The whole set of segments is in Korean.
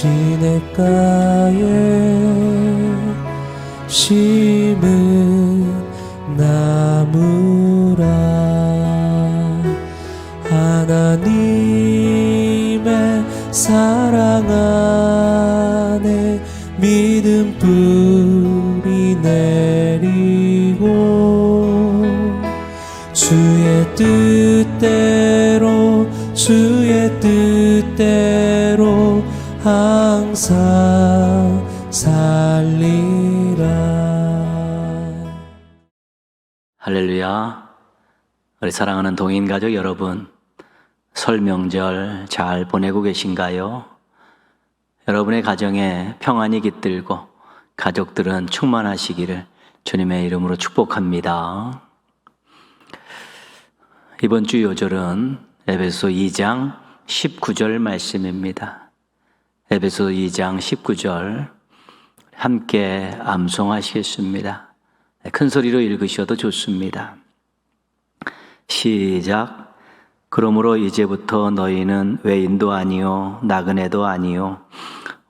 시냇가에 심은 나무라. 하나님의 사랑 안에 믿음 뿌리 내리고 주의 뜻대로 항상 살리라. 할렐루야. 우리 사랑하는 동인 가족 여러분, 설 명절 잘 보내고 계신가요? 여러분의 가정에 평안이 깃들고 가족들은 충만하시기를 주님의 이름으로 축복합니다. 이번 주 요절은 에베소 2장 19절 말씀입니다. 에베소 2장 19절 함께 암송하시겠습니다. 큰 소리로 읽으셔도 좋습니다. 시작. 그러므로 이제부터 너희는 외인도 아니요 나그네도 아니요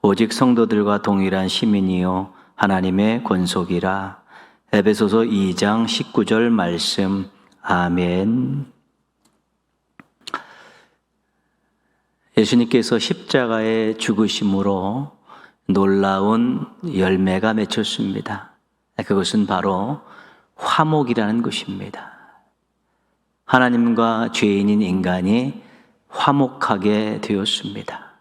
오직 성도들과 동일한 시민이요 하나님의 권속이라. 에베소서 2장 19절 말씀. 아멘. 예수님께서 십자가의 죽으심으로 놀라운 열매가 맺혔습니다. 그것은 바로 화목이라는 것입니다. 하나님과 죄인인 인간이 화목하게 되었습니다.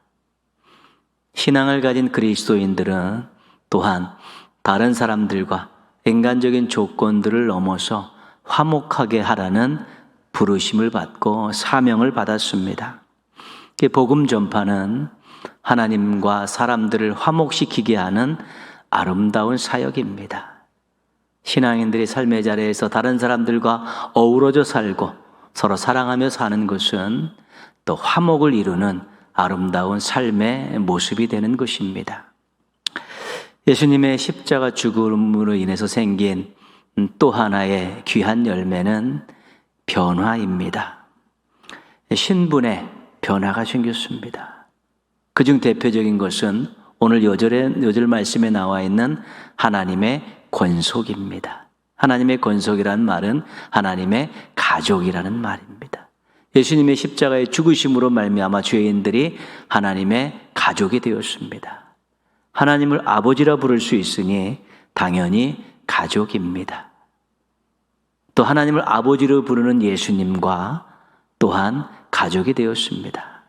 신앙을 가진 그리스도인들은 또한 다른 사람들과 인간적인 조건들을 넘어서 화목하게 하라는 부르심을 받고 사명을 받았습니다. 복음 전파는 하나님과 사람들을 화목시키게 하는 아름다운 사역입니다. 신앙인들이 삶의 자리에서 다른 사람들과 어우러져 살고 서로 사랑하며 사는 것은 또 화목을 이루는 아름다운 삶의 모습이 되는 것입니다. 예수님의 십자가 죽음으로 인해서 생긴 또 하나의 귀한 열매는 변화입니다. 신분의 변화가 생겼습니다. 그중 대표적인 것은 오늘 요절 말씀에 나와 있는 하나님의 권속입니다. 하나님의 권속이라는 말은 하나님의 가족이라는 말입니다. 예수님의 십자가의 죽으심으로 말미암아 죄인들이 하나님의 가족이 되었습니다. 하나님을 아버지라 부를 수 있으니 당연히 가족입니다. 또 하나님을 아버지로 부르는 예수님과 또한 가족이 되었습니다.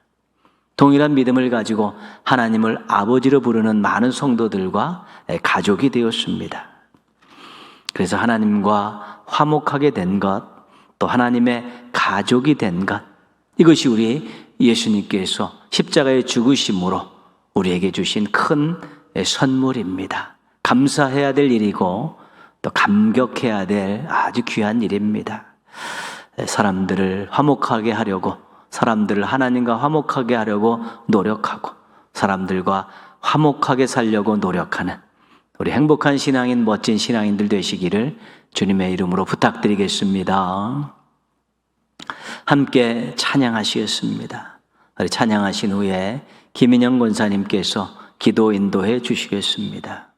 동일한 믿음을 가지고 하나님을 아버지로 부르는 많은 성도들과 가족이 되었습니다. 그래서 하나님과 화목하게 된 것, 또 하나님의 가족이 된 것, 이것이 우리 예수님께서 십자가의 죽으심으로 우리에게 주신 큰 선물입니다. 감사해야 될 일이고 또 감격해야 될 아주 귀한 일입니다. 사람들을 화목하게 하려고, 사람들을 하나님과 화목하게 하려고 노력하고 사람들과 화목하게 살려고 노력하는 우리 행복한 신앙인, 멋진 신앙인들 되시기를 주님의 이름으로 부탁드리겠습니다. 함께 찬양하시겠습니다. 찬양하신 후에 김인영 권사님께서 기도 인도해 주시겠습니다.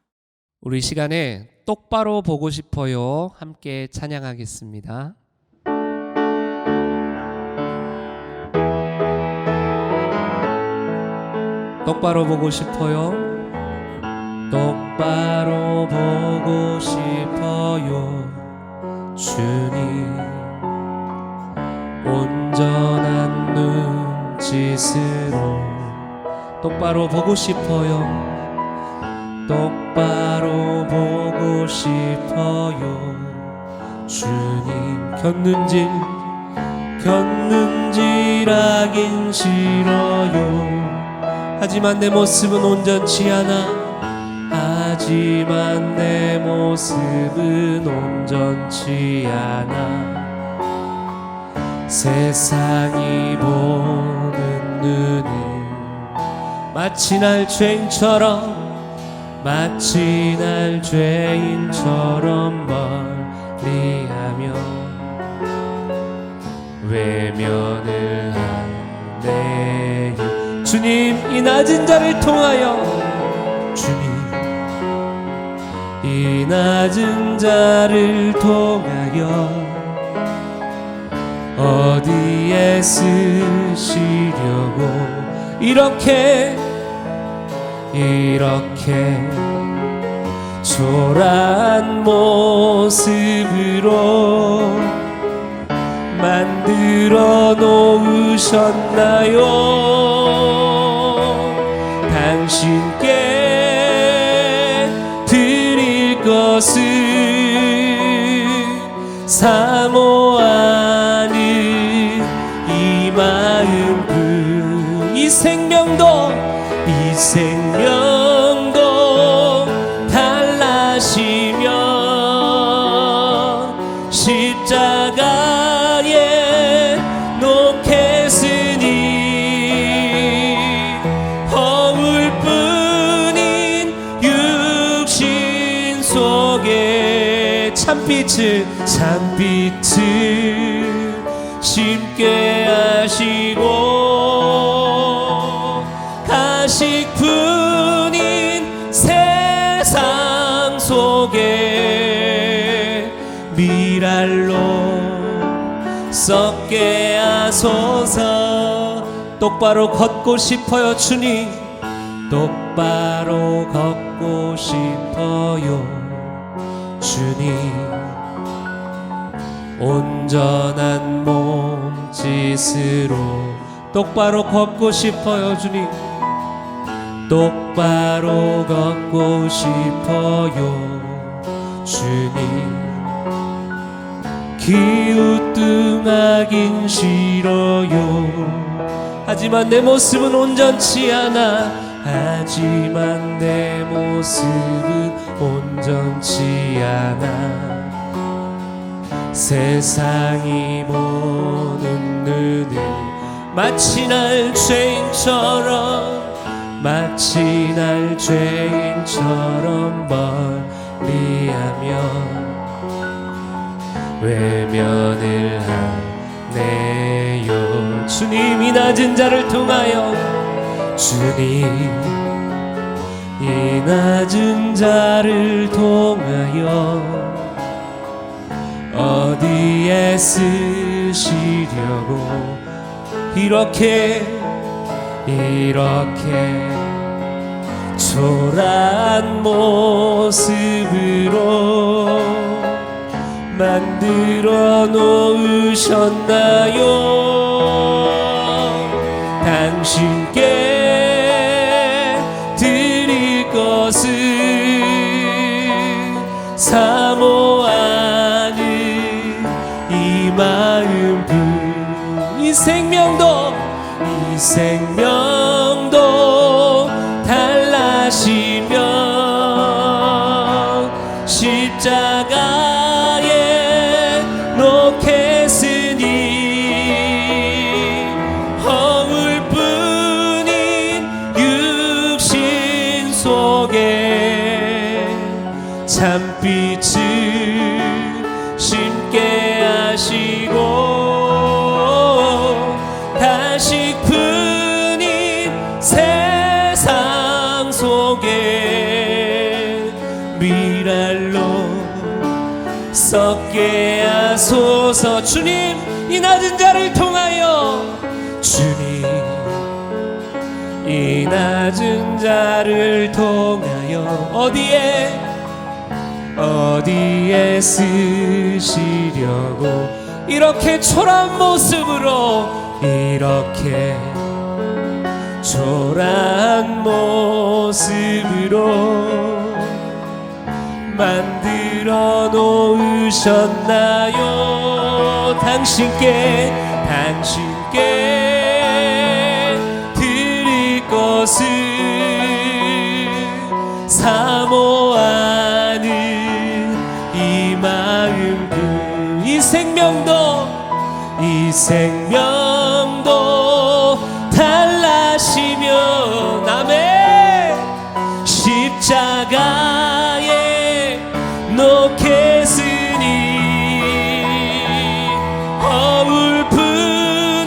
우리 시간에 똑바로 보고 싶어요. 함께 찬양하겠습니다. 똑바로 보고 싶어요. 똑바로 보고 싶어요. 주님 온전한 눈짓으로 똑바로 보고 싶어요. 똑바로 보고 싶어요. 주님 곁눈질하긴 싫어요. 하지만 내 모습은 온전치 않아. 하지만 내 모습은 온전치 않아. 세상이 보는 눈은 마치 날 죄인처럼 멀리하며 외면을 하네요. 주님 이 낮은 자를 통하여 주님 이 낮은 자를 통하여 어디에 쓰시려고 이렇게 초라한 모습으로 만들어 놓으셨나요? 당신께 드릴 것은 사모하는 이 마음뿐 이 생명도 달라시면 십자가에 놓겠으니 허울뿐인 육신 속에 참빛을 심게 하시고 가식뿐인 세상 속에 미랄로 썩게 하소서. 똑바로 걷고 싶어요 주님, 똑바로 걷고 싶어요 주님. 온전한 몸짓으로 똑바로 걷고 싶어요 주님, 똑바로 걷고 싶어요 주님. 기우뚱하긴 싫어요. 하지만 내 모습은 온전치 않아. 하지만 내 모습은 온전치 않아. 세상이 보는 눈은 마치 날 죄인처럼 멀리하며 외면을 하네요. 주님 이 낮은 자를 통하여 주님 이 낮은 자를 통하여 어디에 쓰시려고 이렇게 초라한 모습으로 만들어 놓으셨나요? 당신께 드릴 것은 사모하는 이 마음뿐. 이 생명도 달라시면 십자가에 놓겠으니 허물뿐인 육신 속에 참빛을 심게 하시고 가식뿐인 세상 속에 미랄로 썩게 하소서. 주님 이 낮은 자를 통하여 주님 이 낮은 자를 통하여 어디에 쓰시려고 이렇게 초라한 모습으로 만들어 놓으셨나요? 당신께 드릴 것은 사모하는 이 마음뿐. 이 생명도 달라시면 아멘 십자가에 놓겠으니 허울뿐인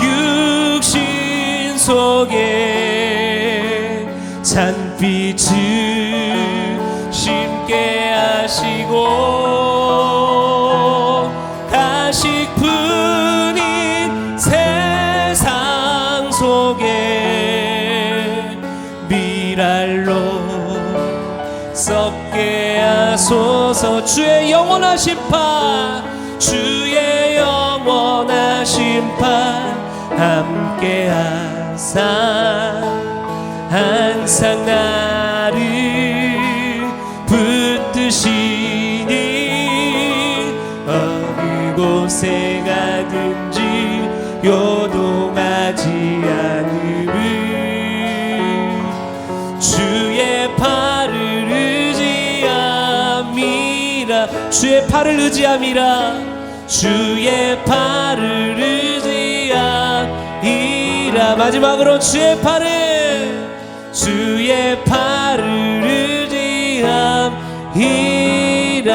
육신 속에 잔빛을 심게 하시고 가식뿐인 세상 속에 미랄로 썩게 하소서. 주의 영원하신 파, 주의 영원하신 파 함께 하사 항상 나를 붙드시니 어느 곳에 가든지 요동하지 않음을 주의 팔을 의지함이라. 주의 팔을 의지함이라. 주의 팔을 의지함이라. 마지막으로 주의 팔을 의지함이라.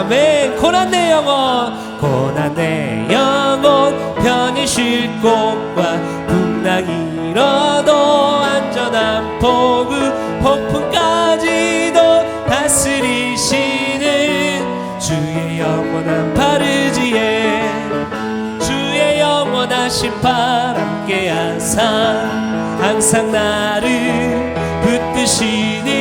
아멘. 고난 내 영혼, 고난 내 영혼 편히 쉴 곳과 풍랑이 일어도 안전한 폭우 폭풍까지도 다스리시는 주의 영원한 팔 의지에 주의 영원하신 팔 함께 하사 항상 나를 붙드시니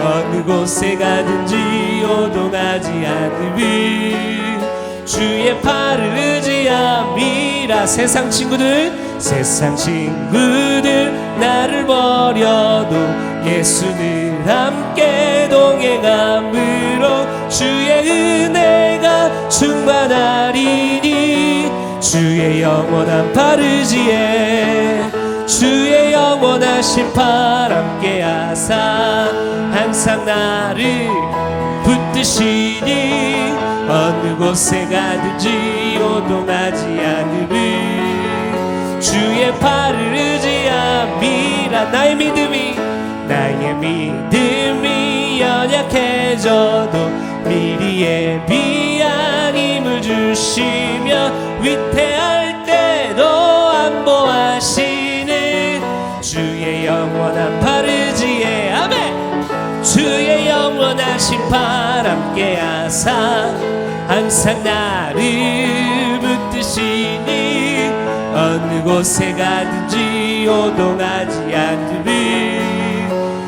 어느 곳에 가든지 요동하지 않음을 주의 팔을 의지함이라. 세상 친구들 나를 버려도 예수는 함께 동행함으로 주의 은혜가 충만하리니 주의 영원한 팔 의지에 주의 영원하신 팔 함께 하사 항상 나를 붙드시니 어느 곳에 가든지 요동하지 않음을 주의 팔을 의지함이라. 나의 믿음이 연약해져도 미리 예비한 힘을 주시며 위태할 때도 안보하시는 주의 영원한 팔 의지에 아멘. 주의 영원하신 팔 함께 하사 항상 나를 붙드시니 어느 곳에 가든지 요동하지 않음을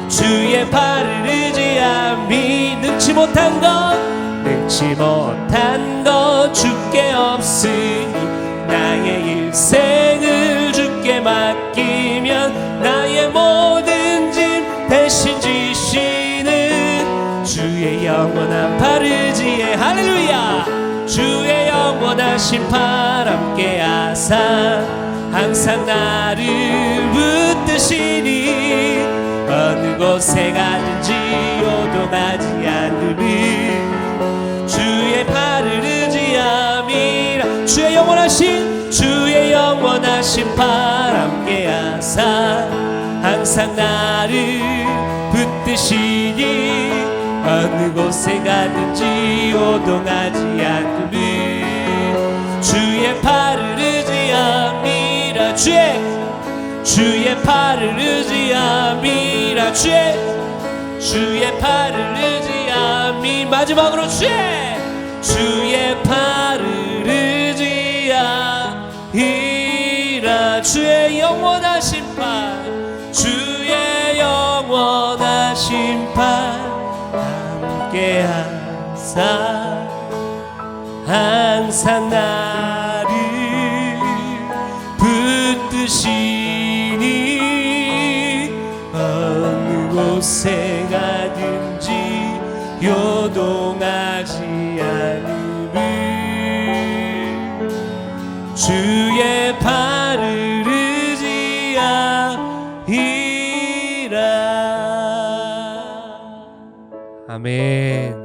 주의 팔을 의지함이 능치 못한 것 주께 없으니 나의 일생을 주께 맡기면 나의 모든 짐 대신 지시는 주의 영원한 팔 의지에 할렐루야. 주의 영원하신 팔 함께 하사 항상 나를 붙드시니 어느 곳에 가든지 요동하지 않음을 주의 팔을 의지함이라. 주의 영원하신 팔 함께 하사 항상 나를 붙드시니 어느 곳에 가든지 요동하지 않음을 주의 팔을 의지함이라. 주의 팔을 의지함이라. 주의 팔을 의지함이. 마지막으로 주의 팔을 의지함이라. 주의 영원하신 팔, 주의 영원하신 팔 함께 하사 항상 나를 붙드시니 어느 곳에 가든지 요동하지 않음을 주의 팔을 의지하리라. 아멘.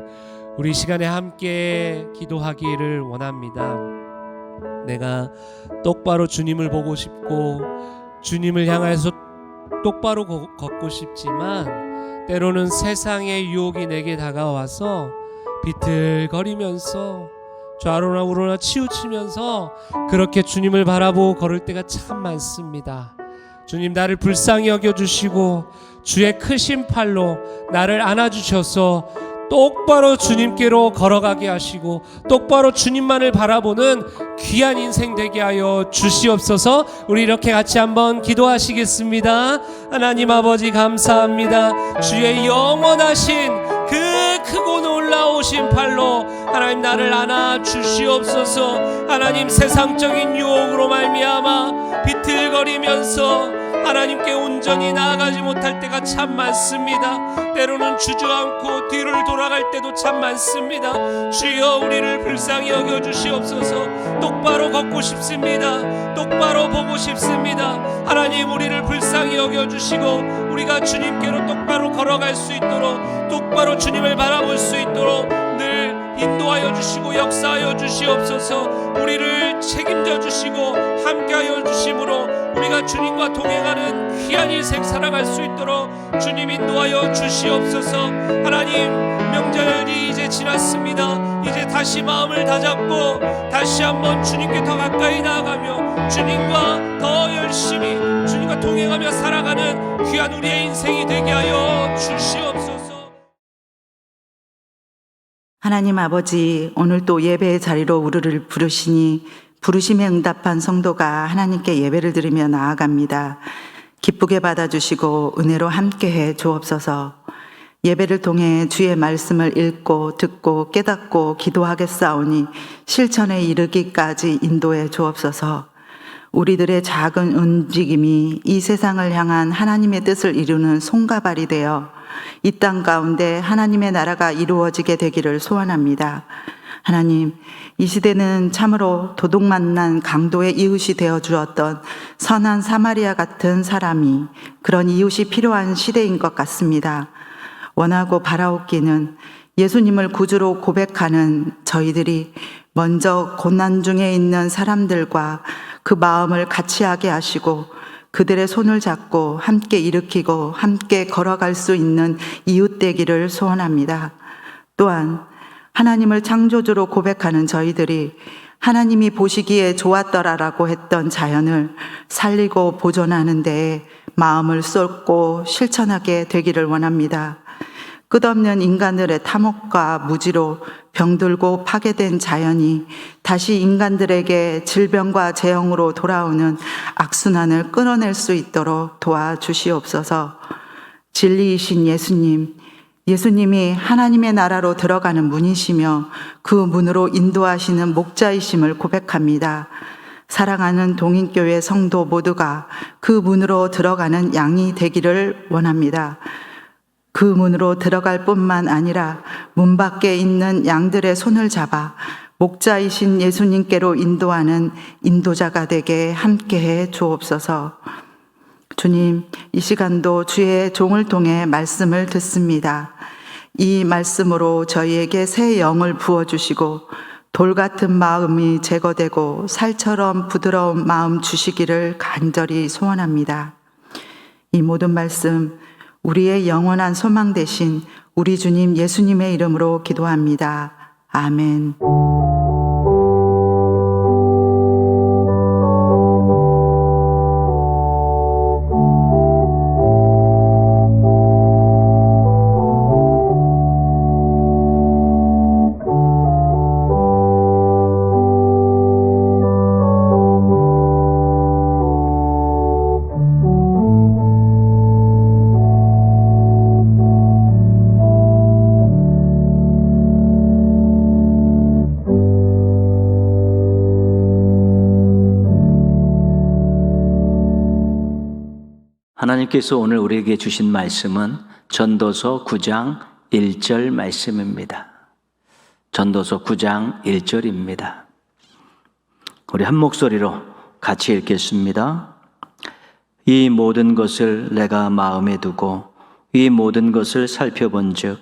우리 시간에 함께 기도하기를 원합니다. 내가 똑바로 주님을 보고 싶고 주님을 향해서 똑바로 걷고 싶지만 때로는 세상의 유혹이 내게 다가와서 비틀거리면서 좌로나 우로나 치우치면서 그렇게 주님을 바라보고 걸을 때가 참 많습니다. 주님, 나를 불쌍히 여겨주시고 주의 크신 팔로 나를 안아주셔서 똑바로 주님께로 걸어가게 하시고 똑바로 주님만을 바라보는 귀한 인생 되게 하여 주시옵소서. 우리 이렇게 같이 한번 기도하시겠습니다. 하나님 아버지, 감사합니다. 주의 영원하신 그 크고 놀라우신 팔로 하나님 나를 안아 주시옵소서. 하나님, 세상적인 유혹으로 말미암아 비틀거리면서 하나님께 온전히 나아가지 못할 때가 참 많습니다. 때로는 주저앉고 뒤를 돌아갈 때도 참 많습니다. 주여, 우리를 불쌍히 여겨주시옵소서. 똑바로 걷고 싶습니다. 똑바로 보고 싶습니다. 하나님, 우리를 불쌍히 여겨주시고 우리가 주님께로 똑바로 걸어갈 수 있도록, 똑바로 주님을 바라볼 수 있도록 늘 인도하여 주시고 역사하여 주시옵소서. 우리를 책임져 주시고 함께하여 주심으로 우리가 주님과 동행하는 귀한 인생 살아갈 수 있도록 주님 인도하여 주시옵소서. 하나님, 명절이 이제 지났습니다. 이제 다시 마음을 다잡고 다시 한번 주님께 더 가까이 나아가며 주님과 더 열심히 주님과 동행하며 살아가는 귀한 우리의 인생이 되게 하여 주시옵소서. 하나님 아버지, 오늘 또 예배의 자리로 우리를 부르시니 부르심에 응답한 성도가 하나님께 예배를 드리며 나아갑니다. 기쁘게 받아주시고 은혜로 함께해 주옵소서. 예배를 통해 주의 말씀을 읽고 듣고 깨닫고 기도하겠사오니 실천에 이르기까지 인도해 주옵소서. 우리들의 작은 움직임이 이 세상을 향한 하나님의 뜻을 이루는 손가발이 되어 이 땅 가운데 하나님의 나라가 이루어지게 되기를 소원합니다. 하나님, 이 시대는 참으로 도둑 만난 강도의 이웃이 되어 주었던 선한 사마리아 같은 사람이 그런 이웃이 필요한 시대인 것 같습니다. 원하고 바라옵기는 예수님을 구주로 고백하는 저희들이 먼저 고난 중에 있는 사람들과 그 마음을 같이 하게 하시고 그들의 손을 잡고 함께 일으키고 함께 걸어갈 수 있는 이웃 되기를 소원합니다. 또한 하나님을 창조주로 고백하는 저희들이 하나님이 보시기에 좋았더라라고 했던 자연을 살리고 보존하는 데에 마음을 쏟고 실천하게 되기를 원합니다. 끝없는 인간들의 탐욕과 무지로 병들고 파괴된 자연이 다시 인간들에게 질병과 재앙으로 돌아오는 악순환을 끊어낼 수 있도록 도와주시옵소서. 진리이신 예수님이 하나님의 나라로 들어가는 문이시며 그 문으로 인도하시는 목자이심을 고백합니다. 사랑하는 동인교회 성도 모두가 그 문으로 들어가는 양이 되기를 원합니다. 그 문으로 들어갈 뿐만 아니라 문 밖에 있는 양들의 손을 잡아 목자이신 예수님께로 인도하는 인도자가 되게 함께해 주옵소서. 주님, 이 시간도 주의 종을 통해 말씀을 듣습니다. 이 말씀으로 저희에게 새 영을 부어주시고 돌 같은 마음이 제거되고 살처럼 부드러운 마음 주시기를 간절히 소원합니다. 이 모든 말씀 우리의 영원한 소망 되신 우리 주님 예수님의 이름으로 기도합니다. 아멘. 하나님께서 오늘 우리에게 주신 말씀은 전도서 9장 1절 말씀입니다. 전도서 9장 1절입니다. 우리 한 목소리로 같이 읽겠습니다. 이 모든 것을 내가 마음에 두고 이 모든 것을 살펴본 즉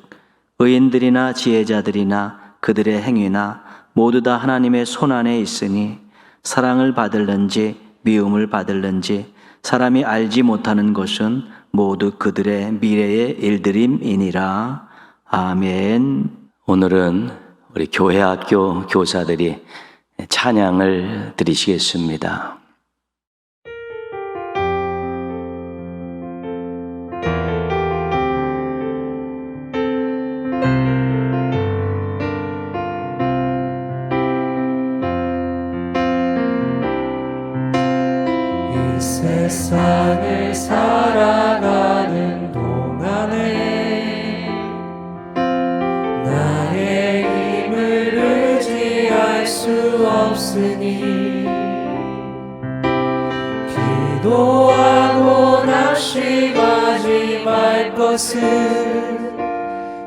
의인들이나 지혜자들이나 그들의 행위나 모두 다 하나님의 손안에 있으니 사랑을 받을는지 미움을 받을는지 사람이 알지 못하는 것은 모두 그들의 미래의 일들임이니라. 아멘. 오늘은 우리 교회학교 교사들이 찬양을 드리시겠습니다. 말 것을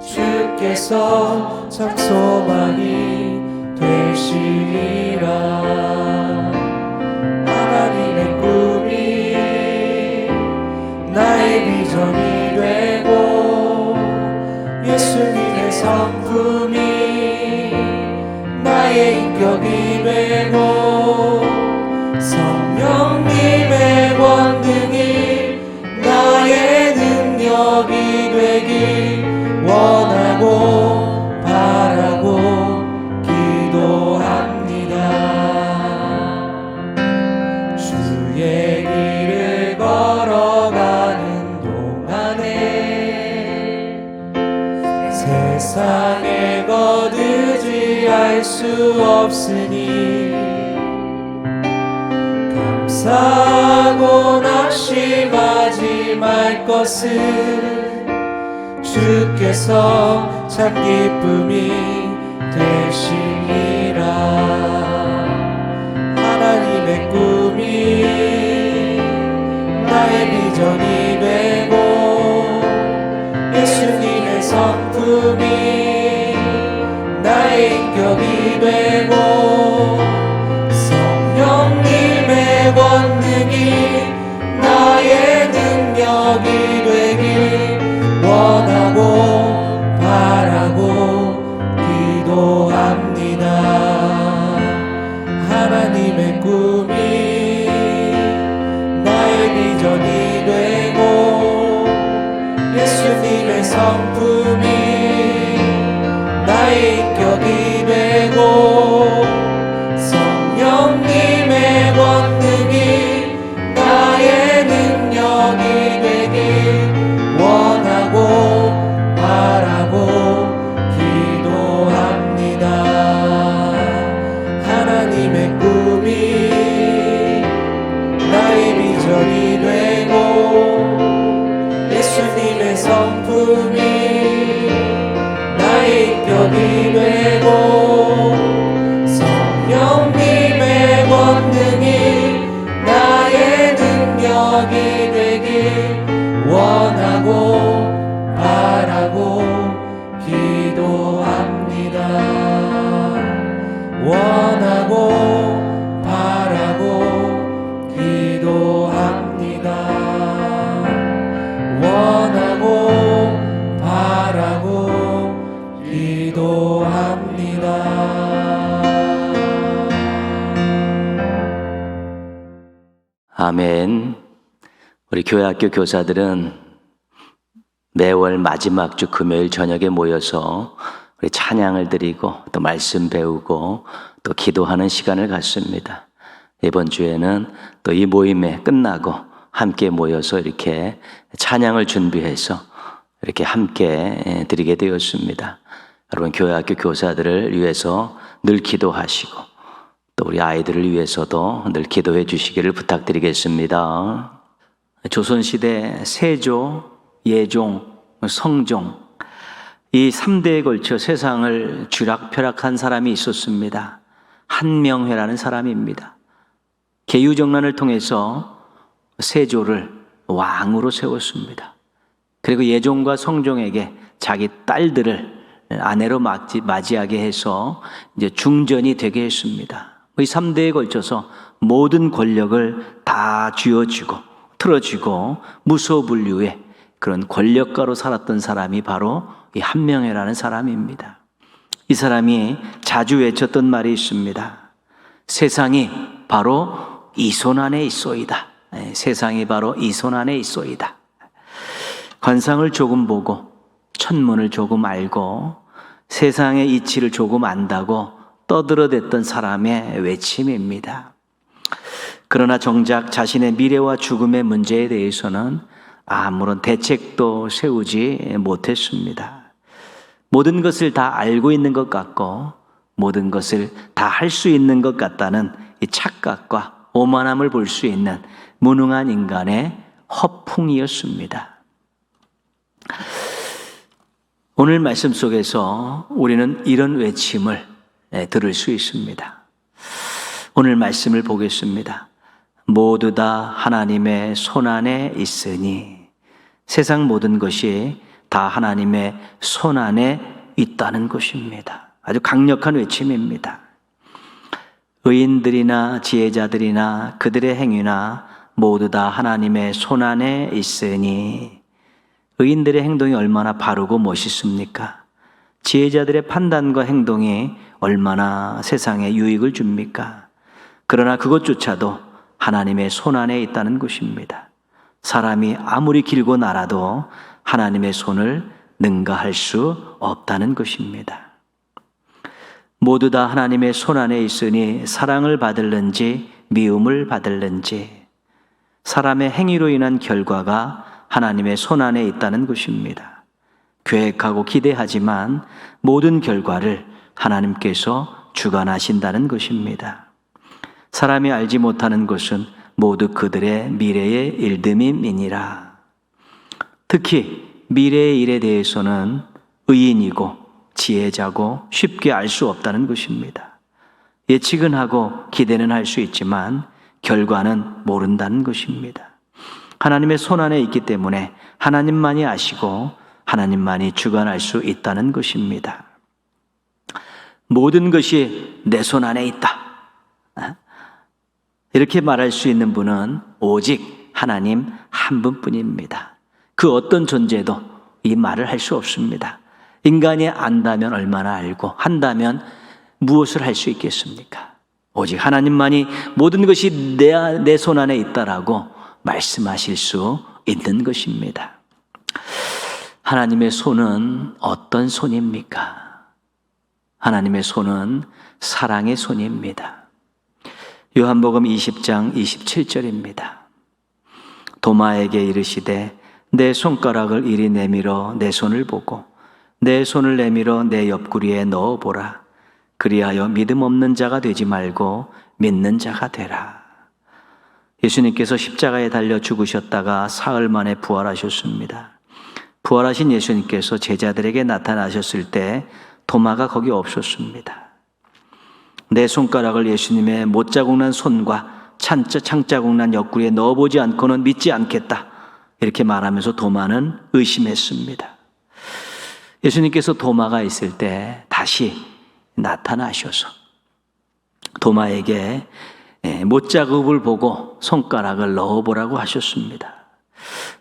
주께서 참 소망이 되시리라. 하나님의 꿈이 나의 비전이 되고 예수님의 성품이 나의 인격이 되고 성령님의 권능이 나의 능력이 되길 원하고 바라고 기도합니다. 주의 길을 걸어가는 동안에 세상에 거두지할 수 없으니 감사하고 낙심하지 말 것을 주께서 참 기쁨이 되시리라. 하나님의 꿈이 나의 비전이 되고 예수님의 성품이 나의 인격이 되고 성령님의 권능이 나의 능력이 되길 원하고 바라고 기도합니다. 하나님의 꿈이 나의 비전이 되고 예수님의 성품이 나의 인격이 되고 성령님의 권능이 나의 능력이 되길 원하고 바라고 기도합니다. 하나님의 꿈이 나의 비전이 되고 예수님의 성품이 나의 인격이 되고 성령님의 권능이 나의 능력이 되길 원하고 바라고 기도합니다. 원하고 바라고 기도합니다. 원하고 바라고 기도합니다. 아멘. 우리 교회학교 교사들은 매월 마지막 주 금요일 저녁에 모여서 우리 찬양을 드리고 또 말씀 배우고 또 기도하는 시간을 갖습니다. 이번 주에는 또 이 모임에 끝나고 함께 모여서 이렇게 찬양을 준비해서 이렇게 함께 드리게 되었습니다. 여러분 교회학교 교사들을 위해서 늘 기도하시고 또 우리 아이들을 위해서도 늘 기도해 주시기를 부탁드리겠습니다. 조선시대 세조, 예종, 성종 이 3대에 걸쳐 세상을 쥐락펴락한 사람이 있었습니다. 한명회라는 사람입니다. 계유정난을 통해서 세조를 왕으로 세웠습니다. 그리고 예종과 성종에게 자기 딸들을 아내로 맞이하게 해서 이제 중전이 되게 했습니다. 이 3대에 걸쳐서 모든 권력을 다 쥐어쥐고 틀어쥐고 무소불위의 그런 권력가로 살았던 사람이 바로 이 한명회라는 사람입니다. 이 사람이 자주 외쳤던 말이 있습니다. 세상이 바로 이 손 안에 있소이다. 세상이 바로 이 손 안에 있소이다. 관상을 조금 보고 천문을 조금 알고 세상의 이치를 조금 안다고 떠들어댔던 사람의 외침입니다. 그러나 정작 자신의 미래와 죽음의 문제에 대해서는 아무런 대책도 세우지 못했습니다. 모든 것을 다 알고 있는 것 같고 모든 것을 다 할 수 있는 것 같다는 이 착각과 오만함을 볼 수 있는 무능한 인간의 허풍이었습니다. 오늘 말씀 속에서 우리는 이런 외침을 들을 수 있습니다. 오늘 말씀을 보겠습니다. 모두 다 하나님의 손안에 있으니 세상 모든 것이 다 하나님의 손 안에 있다는 것입니다. 아주 강력한 외침입니다. 의인들이나 지혜자들이나 그들의 행위나 모두 다 하나님의 손 안에 있으니, 의인들의 행동이 얼마나 바르고 멋있습니까? 지혜자들의 판단과 행동이 얼마나 세상에 유익을 줍니까? 그러나 그것조차도 하나님의 손 안에 있다는 것입니다. 사람이 아무리 길고 날아도 하나님의 손을 능가할 수 없다는 것입니다. 모두 다 하나님의 손 안에 있으니 사랑을 받을는지 미움을 받을는지, 사람의 행위로 인한 결과가 하나님의 손 안에 있다는 것입니다. 계획하고 기대하지만 모든 결과를 하나님께서 주관하신다는 것입니다. 사람이 알지 못하는 것은 모두 그들의 미래의 일듬임이니라. 특히 미래의 일에 대해서는 의인이고 지혜자고 쉽게 알 수 없다는 것입니다. 예측은 하고 기대는 할 수 있지만 결과는 모른다는 것입니다. 하나님의 손 안에 있기 때문에 하나님만이 아시고 하나님만이 주관할 수 있다는 것입니다. 모든 것이 내 손 안에 있다, 이렇게 말할 수 있는 분은 오직 하나님 한 분뿐입니다. 그 어떤 존재도 이 말을 할 수 없습니다. 인간이 안다면 얼마나 알고 한다면 무엇을 할 수 있겠습니까? 오직 하나님만이 모든 것이 내 손 안에 있다라고 말씀하실 수 있는 것입니다. 하나님의 손은 어떤 손입니까? 하나님의 손은 사랑의 손입니다. 요한복음 20장 27절입니다. 도마에게 이르시되 내 손가락을 이리 내밀어 내 손을 보고 내 손을 내밀어 내 옆구리에 넣어보라. 그리하여 믿음 없는 자가 되지 말고 믿는 자가 되라. 예수님께서 십자가에 달려 죽으셨다가 사흘 만에 부활하셨습니다. 부활하신 예수님께서 제자들에게 나타나셨을 때 도마가 거기 없었습니다. 내 손가락을 예수님의 못자국 난 손과 창자국 난 옆구리에 넣어보지 않고는 믿지 않겠다, 이렇게 말하면서 도마는 의심했습니다. 예수님께서 도마가 있을 때 다시 나타나셔서 도마에게 못자국을 보고 손가락을 넣어보라고 하셨습니다.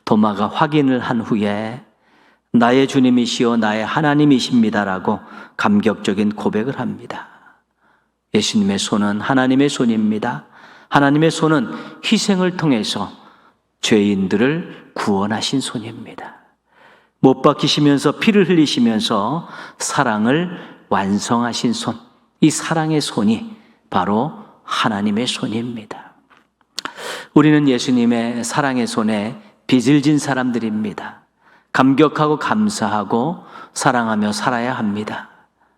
도마가 확인을 한 후에 나의 주님이시여 나의 하나님이십니다라고 감격적인 고백을 합니다. 예수님의 손은 하나님의 손입니다. 하나님의 손은 희생을 통해서 죄인들을 구원하신 손입니다. 못 박히시면서 피를 흘리시면서 사랑을 완성하신 손, 이 사랑의 손이 바로 하나님의 손입니다. 우리는 예수님의 사랑의 손에 빚을 진 사람들입니다. 감격하고 감사하고 사랑하며 살아야 합니다.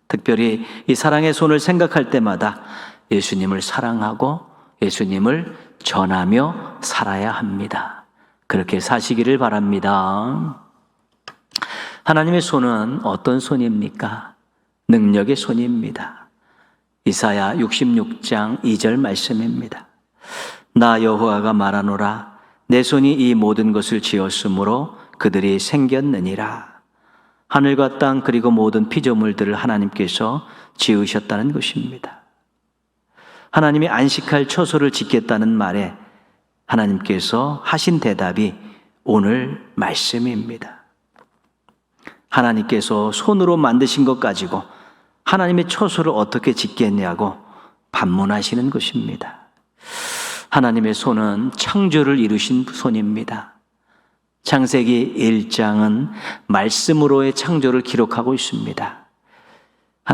특별히 이 사랑의 손을 생각할 때마다 예수님을 사랑하고 예수님을 전하며 살아야 합니다. 그렇게 사시기를 바랍니다. 하나님의 손은 어떤 손입니까? 능력의 손입니다. 이사야 66장 2절 말씀입니다. 나 여호와가 말하노라 내 손이 이 모든 것을 지었으므로 그들이 생겼느니라. 하늘과 땅 그리고 모든 피조물들을 하나님께서 지으셨다는 것입니다. 하나님이 안식할 처소를 짓겠다는 말에 하나님께서 하신 대답이 오늘 말씀입니다. 하나님께서 손으로 만드신 것 가지고 하나님의 처소를 어떻게 짓겠냐고 반문하시는 것입니다. 하나님의 손은 창조를 이루신 손입니다. 창세기 1장은 말씀으로의 창조를 기록하고 있습니다.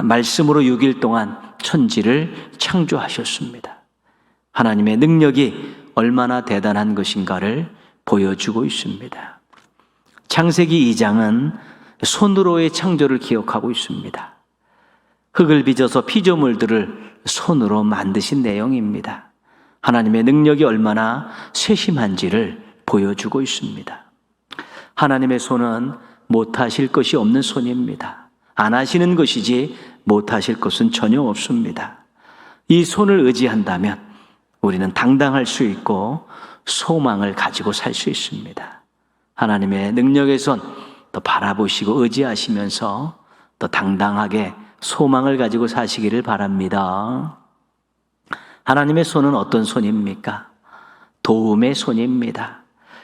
말씀으로 6일 동안 천지를 창조하셨습니다. 하나님의 능력이 얼마나 대단한 것인가를 보여주고 있습니다. 창세기 2장은 손으로의 창조를 기억하고 있습니다. 흙을 빚어서 피조물들을 손으로 만드신 내용입니다. 하나님의 능력이 얼마나 세심한지를 보여주고 있습니다. 하나님의 손은 못하실 것이 없는 손입니다. 안 하시는 것이지 못하실 것은 전혀 없습니다. 이 손을 의지한다면 우리는 당당할 수 있고 소망을 가지고 살 수 있습니다. 하나님의 능력의 손 또 바라보시고 의지하시면서 또 당당하게 소망을 가지고 사시기를 바랍니다. 하나님의 손은 어떤 손입니까? 도움의 손입니다.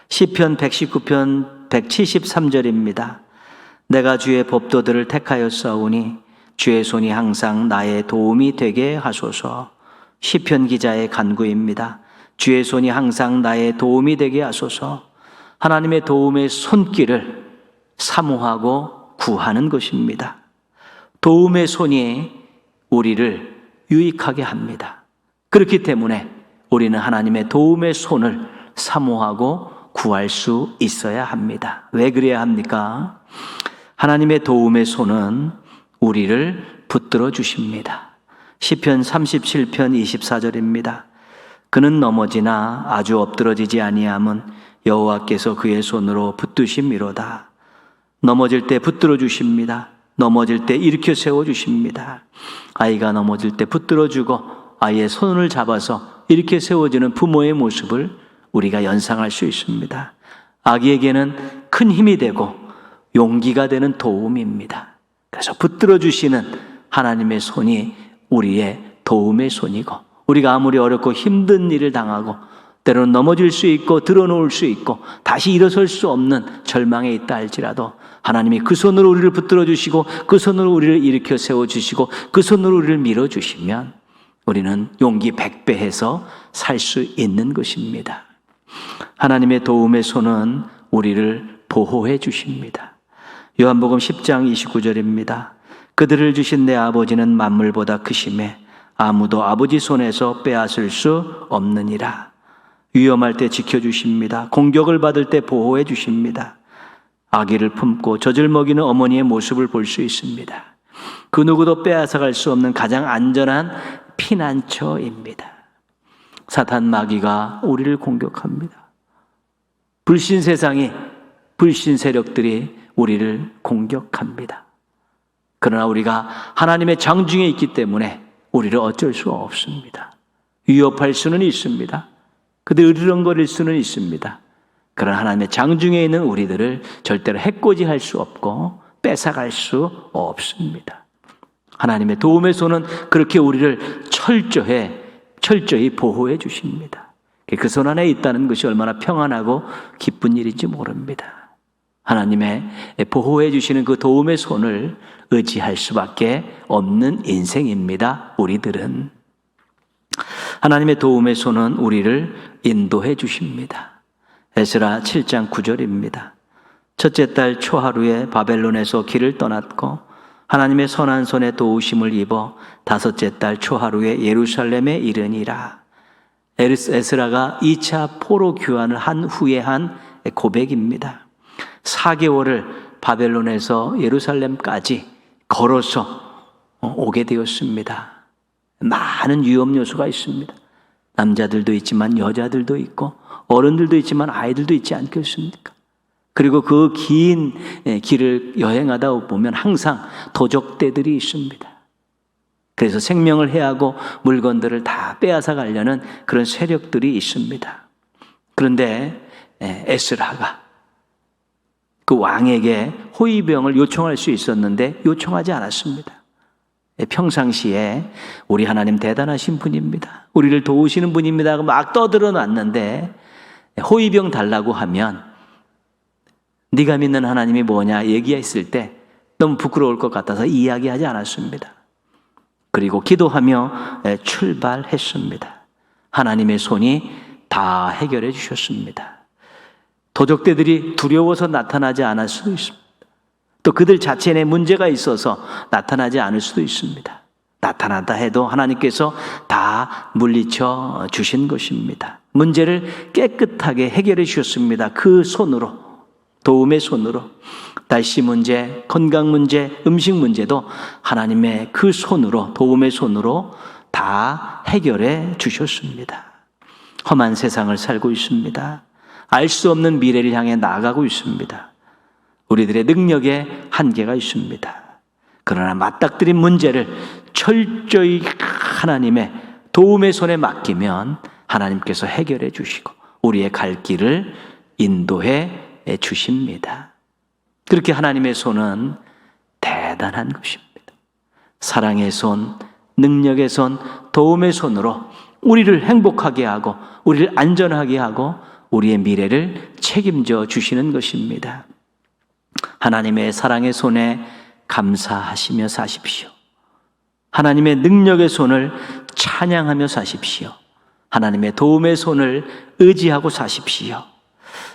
시편 119편 173절입니다. 내가 주의 법도들을 택하였사오니 주의 손이 항상 나의 도움이 되게 하소서. 시편 기자의 간구입니다. 주의 손이 항상 나의 도움이 되게 하소서. 하나님의 도움의 손길을 사모하고 구하는 것입니다. 도움의 손이 우리를 유익하게 합니다. 그렇기 때문에 우리는 하나님의 도움의 손을 사모하고 구할 수 있어야 합니다. 왜 그래야 합니까? 하나님의 도움의 손은 우리를 붙들어 주십니다. 시편 37편 24절입니다. 그는 넘어지나 아주 엎드러지지 아니함은 여호와께서 그의 손으로 붙드심이로다. 넘어질 때 붙들어 주십니다. 넘어질 때 일으켜 세워 주십니다. 아이가 넘어질 때 붙들어 주고 아이의 손을 잡아서 이렇게 세워주는 부모의 모습을 우리가 연상할 수 있습니다. 아기에게는 큰 힘이 되고 용기가 되는 도움입니다. 그래서 붙들어 주시는 하나님의 손이 우리의 도움의 손이고, 우리가 아무리 어렵고 힘든 일을 당하고 때로는 넘어질 수 있고 드러놓을 수 있고 다시 일어설 수 없는 절망에 있다 할지라도 하나님이 그 손으로 우리를 붙들어 주시고 그 손으로 우리를 일으켜 세워 주시고 그 손으로 우리를 밀어 주시면 우리는 용기 100배 해서 살 수 있는 것입니다. 하나님의 도움의 손은 우리를 보호해 주십니다. 요한복음 10장 29절입니다. 그들을 주신 내 아버지는 만물보다 크심에 아무도 아버지 손에서 빼앗을 수 없느니라. 위험할 때 지켜주십니다. 공격을 받을 때 보호해 주십니다. 아기를 품고 젖을 먹이는 어머니의 모습을 볼 수 있습니다. 그 누구도 빼앗아갈 수 없는 가장 안전한 피난처입니다. 사탄 마귀가 우리를 공격합니다. 불신 세상이, 불신 세력들이 우리를 공격합니다. 그러나 우리가 하나님의 장중에 있기 때문에 우리를 어쩔 수 없습니다. 위협할 수는 있습니다. 그들 으르렁거릴 수는 있습니다. 그러나 하나님의 장중에 있는 우리들을 절대로 해코지할 수 없고 뺏어갈 수 없습니다. 하나님의 도움의 손은 그렇게 우리를 철저히 보호해 주십니다. 그 손 안에 있다는 것이 얼마나 평안하고 기쁜 일인지 모릅니다. 하나님의 보호해 주시는 그 도움의 손을 의지할 수밖에 없는 인생입니다. 우리들은 하나님의 도움의 손은 우리를 인도해 주십니다. 에스라 7장 9절입니다. 첫째 달 초하루에 바벨론에서 길을 떠났고 하나님의 선한 손에 도우심을 입어 다섯째 달 초하루에 예루살렘에 이르니라. 에스라가 2차 포로 교환을 한 후에 한 고백입니다. 4개월을 바벨론에서 예루살렘까지 걸어서 오게 되었습니다. 많은 위험 요소가 있습니다. 남자들도 있지만 여자들도 있고 어른들도 있지만 아이들도 있지 않겠습니까? 그리고 그 긴 길을 여행하다 보면 항상 도적대들이 있습니다. 그래서 생명을 해하고 물건들을 다 빼앗아 가려는 그런 세력들이 있습니다. 그런데 에스라가 그 왕에게 호위병을 요청할 수 있었는데 요청하지 않았습니다. 평상시에 우리 하나님 대단하신 분입니다. 우리를 도우시는 분입니다. 막 떠들어 놨는데 호위병 달라고 하면 네가 믿는 하나님이 뭐냐 얘기했을 때 너무 부끄러울 것 같아서 이야기하지 않았습니다. 그리고 기도하며 출발했습니다. 하나님의 손이 다 해결해 주셨습니다. 도적대들이 두려워서 나타나지 않을 수도 있습니다. 또 그들 자체에 문제가 있어서 나타나지 않을 수도 있습니다. 나타나다 해도 하나님께서 다 물리쳐 주신 것입니다. 문제를 깨끗하게 해결해 주셨습니다. 그 손으로, 도움의 손으로. 날씨 문제, 건강 문제, 음식 문제도 하나님의 그 손으로, 도움의 손으로 다 해결해 주셨습니다. 험한 세상을 살고 있습니다. 알 수 없는 미래를 향해 나아가고 있습니다. 우리들의 능력에 한계가 있습니다. 그러나 맞닥뜨린 문제를 철저히 하나님의 도움의 손에 맡기면 하나님께서 해결해 주시고 우리의 갈 길을 인도해 주십니다. 그렇게 하나님의 손은 대단한 것입니다. 사랑의 손, 능력의 손, 도움의 손으로 우리를 행복하게 하고 우리를 안전하게 하고 우리의 미래를 책임져 주시는 것입니다. 하나님의 사랑의 손에 감사하시며 사십시오. 하나님의 능력의 손을 찬양하며 사십시오. 하나님의 도움의 손을 의지하고 사십시오.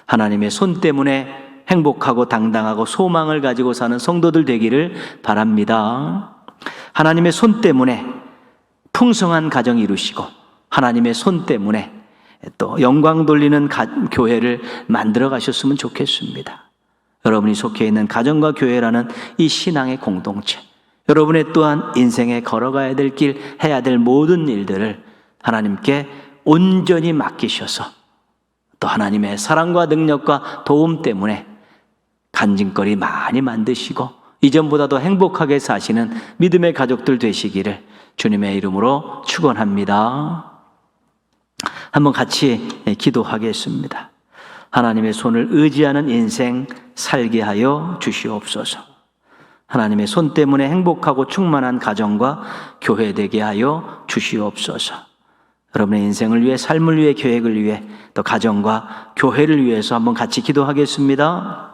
하나님의 손 때문에 행복하고 당당하고 소망을 가지고 사는 성도들 되기를 바랍니다. 하나님의 손 때문에 풍성한 가정 이루시고 하나님의 손 때문에 또 영광 돌리는 교회를 만들어 가셨으면 좋겠습니다. 여러분이 속해 있는 가정과 교회라는 이 신앙의 공동체, 여러분의 또한 인생에 걸어가야 될 길, 해야 될 모든 일들을 하나님께 온전히 맡기셔서 또 하나님의 사랑과 능력과 도움 때문에 간증거리 많이 만드시고 이전보다도 행복하게 사시는 믿음의 가족들 되시기를 주님의 이름으로 축원합니다. 한번 같이 기도하겠습니다. 하나님의 손을 의지하는 인생 살게 하여 주시옵소서. 하나님의 손 때문에 행복하고 충만한 가정과 교회 되게 하여 주시옵소서. 여러분의 인생을 위해, 삶을 위해, 계획을 위해, 또 가정과 교회를 위해서 한번 같이 기도하겠습니다.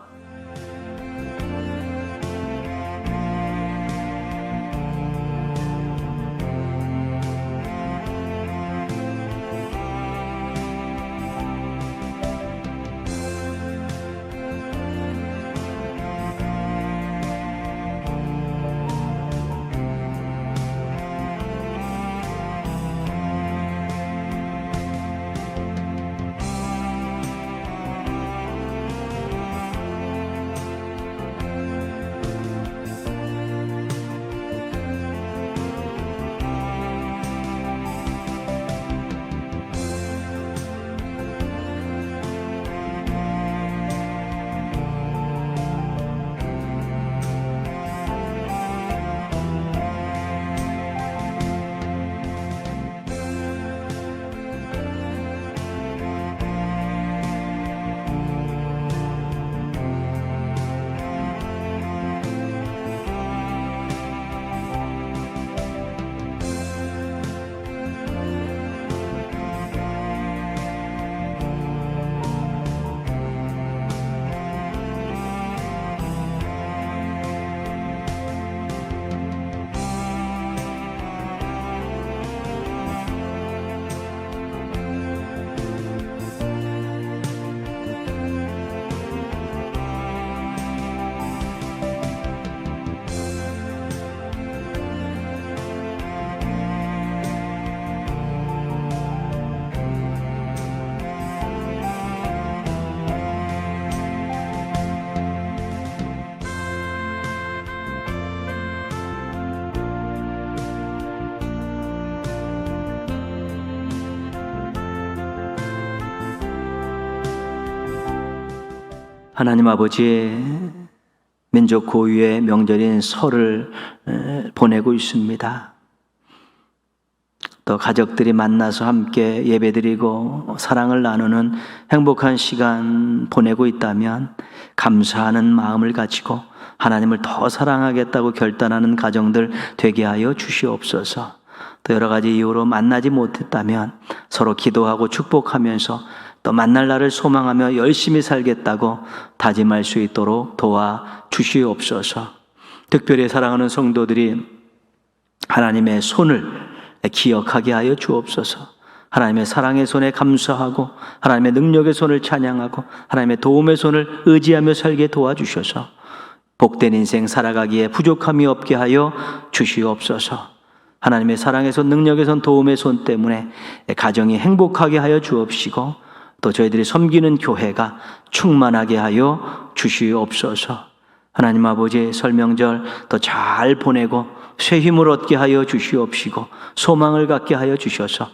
하나님 아버지, 민족 고유의 명절인 설을 보내고 있습니다. 또 가족들이 만나서 함께 예배드리고 사랑을 나누는 행복한 시간 보내고 있다면 감사하는 마음을 가지고 하나님을 더 사랑하겠다고 결단하는 가정들 되게 하여 주시옵소서. 또 여러 가지 이유로 만나지 못했다면 서로 기도하고 축복하면서 또 만날 날을 소망하며 열심히 살겠다고 다짐할 수 있도록 도와 주시옵소서. 특별히 사랑하는 성도들이 하나님의 손을 기억하게 하여 주옵소서. 하나님의 사랑의 손에 감사하고 하나님의 능력의 손을 찬양하고 하나님의 도움의 손을 의지하며 살게 도와주셔서 복된 인생 살아가기에 부족함이 없게 하여 주시옵소서. 하나님의 사랑의 손, 능력의 손, 도움의 손 때문에 가정이 행복하게 하여 주옵시고 또 저희들이 섬기는 교회가 충만하게 하여 주시옵소서. 하나님 아버지, 설명절 더 잘 보내고 새 힘을 얻게 하여 주시옵시고 소망을 갖게 하여 주셔서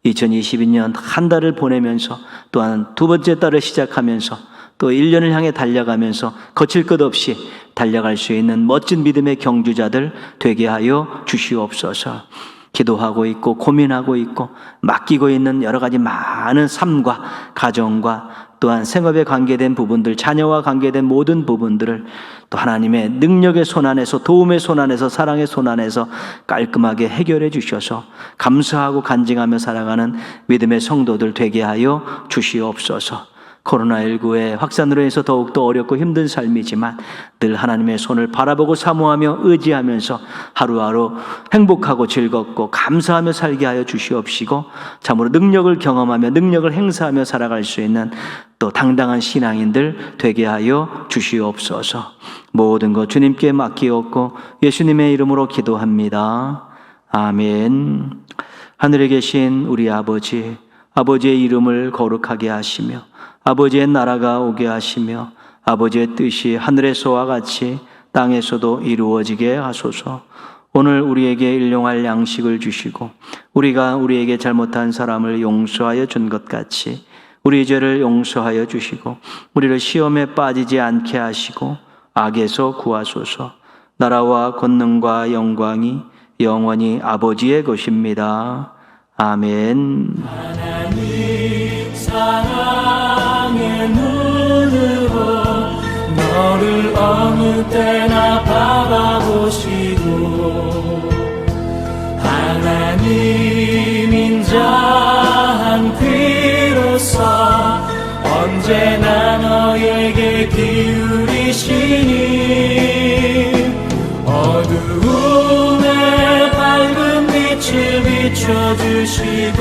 2022년 한 달을 보내면서 또한 두 번째 달을 시작하면서 또 1년을 향해 달려가면서 거칠 것 없이 달려갈 수 있는 멋진 믿음의 경주자들 되게 하여 주시옵소서. 기도하고 있고 고민하고 있고 맡기고 있는 여러 가지 많은 삶과 가정과 또한 생업에 관계된 부분들, 자녀와 관계된 모든 부분들을 또 하나님의 능력의 손 안에서, 도움의 손 안에서, 사랑의 손 안에서 깔끔하게 해결해 주셔서 감사하고 간증하며 살아가는 믿음의 성도들 되게 하여 주시옵소서. 코로나19의 확산으로 해서 더욱더 어렵고 힘든 삶이지만 늘 하나님의 손을 바라보고 사모하며 의지하면서 하루하루 행복하고 즐겁고 감사하며 살게 하여 주시옵시고, 참으로 능력을 경험하며 능력을 행사하며 살아갈 수 있는 또 당당한 신앙인들 되게 하여 주시옵소서. 모든 것 주님께 맡기옵고 예수님의 이름으로 기도합니다. 아멘. 하늘에 계신 우리 아버지, 아버지의 이름을 거룩하게 하시며 아버지의 나라가 오게 하시며 아버지의 뜻이 하늘에서와 같이 땅에서도 이루어지게 하소서. 오늘 우리에게 일용할 양식을 주시고 우리가 우리에게 잘못한 사람을 용서하여 준 것 같이 우리 죄를 용서하여 주시고 우리를 시험에 빠지지 않게 하시고 악에서 구하소서. 나라와 권능과 영광이 영원히 아버지의 것입니다. 아멘. 하나님 사랑의 눈으로 너를 어느 때나 바라보시고 하나님 인자한 귀로서 언제나 너에게 기울이시니 어두움에 밝은 빛을 비춰주시고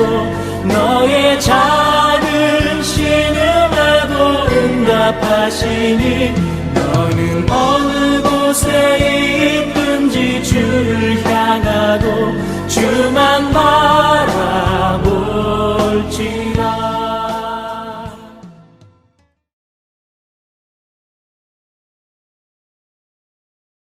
너의 작은 신음에도 응답하시니 너는 어느 곳에 있든지 주를 향하고 주